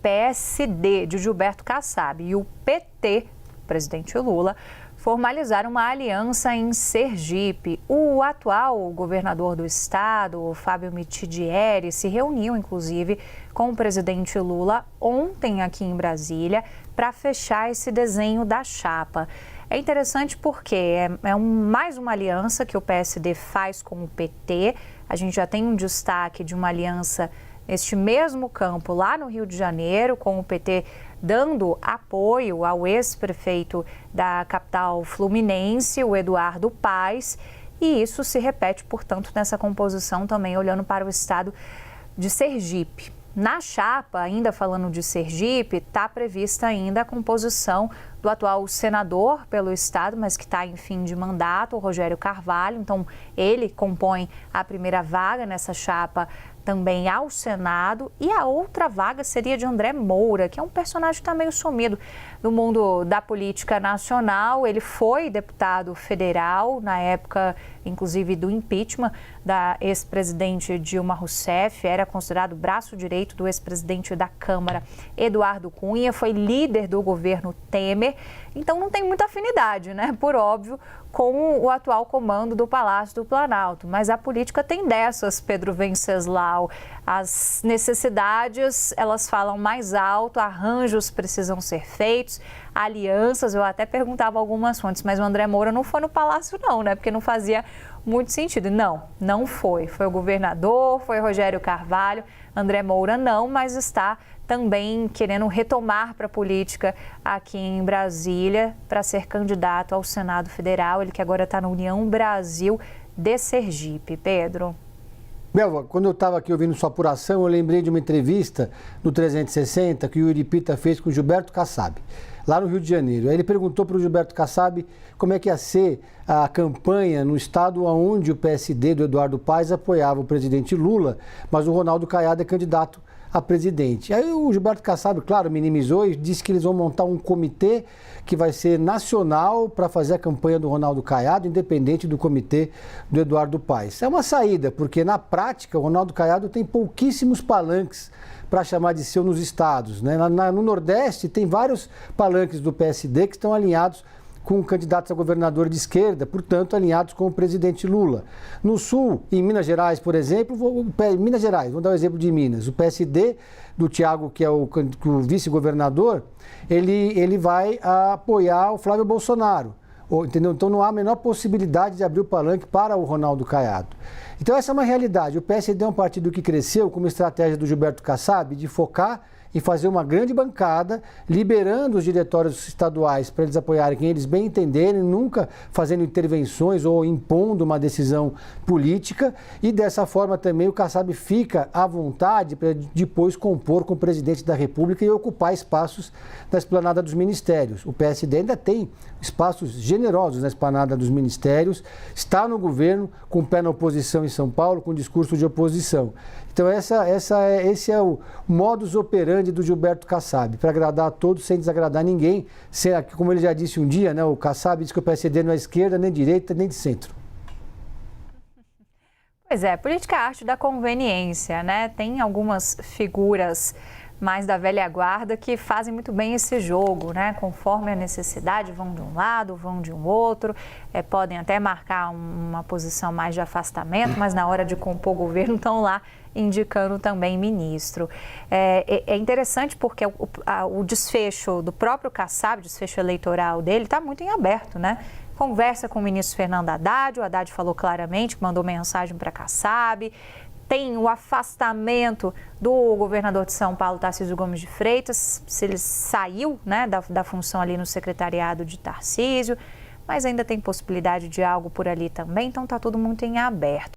PSD de Gilberto Kassab e o PT, presidente Lula, formalizaram uma aliança em Sergipe. O atual governador do estado, Fábio Mitidieri, se reuniu, inclusive, com o presidente Lula ontem aqui em Brasília para fechar esse desenho da chapa. É interessante porque mais uma aliança que o PSD faz com o PT. A gente já tem um destaque de uma aliança neste mesmo campo lá no Rio de Janeiro, com o PT dando apoio ao ex-prefeito da capital fluminense, o Eduardo Paes, e isso se repete, portanto, nessa composição também olhando para o estado de Sergipe. Na chapa, ainda falando de Sergipe, está prevista ainda a composição do atual senador pelo estado, mas que está em fim de mandato, o Rogério Carvalho. Então, ele compõe a primeira vaga nessa chapa também ao Senado, e a outra vaga seria de André Moura, que é um personagem que está meio sumido no mundo da política nacional. Ele foi deputado federal na época, inclusive, do impeachment da ex-presidente Dilma Rousseff, era considerado o braço direito do ex-presidente da Câmara, Eduardo Cunha, foi líder do governo Temer, então não tem muita afinidade, né, por óbvio, com o atual comando do Palácio do Planalto. Mas a política tem dessas, Pedro Venceslau. As necessidades, elas falam mais alto, arranjos precisam ser feitos, alianças. Eu até perguntava algumas fontes, mas o André Moura não foi no Palácio não, né? Porque não fazia muito sentido. Não foi. Foi o governador, foi Rogério Carvalho. André Moura não, mas está também querendo retomar para a política aqui em Brasília para ser candidato ao Senado Federal. Ele que agora está na União Brasil de Sergipe. Pedro. Belva, quando eu estava aqui ouvindo sua apuração, eu lembrei de uma entrevista no 360 que o Yuri Pita fez com o Gilberto Kassab, lá no Rio de Janeiro. Aí ele perguntou para o Gilberto Kassab como é que ia ser a campanha no estado onde o PSD do Eduardo Paes apoiava o presidente Lula, mas o Ronaldo Caiado é candidato a presidente. Aí o Gilberto Kassab, claro, minimizou e disse que eles vão montar um comitê que vai ser nacional para fazer a campanha do Ronaldo Caiado, independente do comitê do Eduardo Paes. É uma saída, porque na prática o Ronaldo Caiado tem pouquíssimos palanques para chamar de seu nos estados, né? No Nordeste tem vários palanques do PSD que estão alinhados com candidatos a governador de esquerda, portanto, alinhados com o presidente Lula. No Sul, em Minas Gerais, por exemplo, Minas Gerais, vamos dar o exemplo de Minas, o PSD do Thiago, que é o vice-governador, ele vai apoiar o Flávio Bolsonaro, entendeu? Então não há a menor possibilidade de abrir o palanque para o Ronaldo Caiado. Então essa é uma realidade. O PSD é um partido que cresceu como estratégia do Gilberto Kassab de focar e fazer uma grande bancada, liberando os diretórios estaduais para eles apoiarem quem eles bem entenderem, nunca fazendo intervenções ou impondo uma decisão política, e dessa forma também o Kassab fica à vontade para depois compor com o presidente da República e ocupar espaços na esplanada dos ministérios. O PSD ainda tem espaços generosos na esplanada dos ministérios, está no governo, com o pé na oposição em São Paulo, com discurso de oposição. Então esse é o modus operandi do Gilberto Kassab, para agradar a todos sem desagradar ninguém. Como ele já disse um dia, né, o Kassab disse que o PSD não é esquerda, nem direita, nem de centro. Pois é, política é a arte da conveniência, né? Tem algumas figuras mais da velha guarda que fazem muito bem esse jogo, né? Conforme a necessidade, vão de um lado, vão de um outro, podem até marcar uma posição mais de afastamento, mas na hora de compor o governo estão lá indicando também ministro. É interessante porque o desfecho do próprio Kassab, o desfecho eleitoral dele, está muito em aberto, né? Conversa com o ministro Fernando Haddad, o Haddad falou claramente que mandou mensagem para Kassab. Tem o afastamento do governador de São Paulo, Tarcísio Gomes de Freitas, se ele saiu, né, da função ali no secretariado de Tarcísio, mas ainda tem possibilidade de algo por ali também, então está tudo muito em aberto.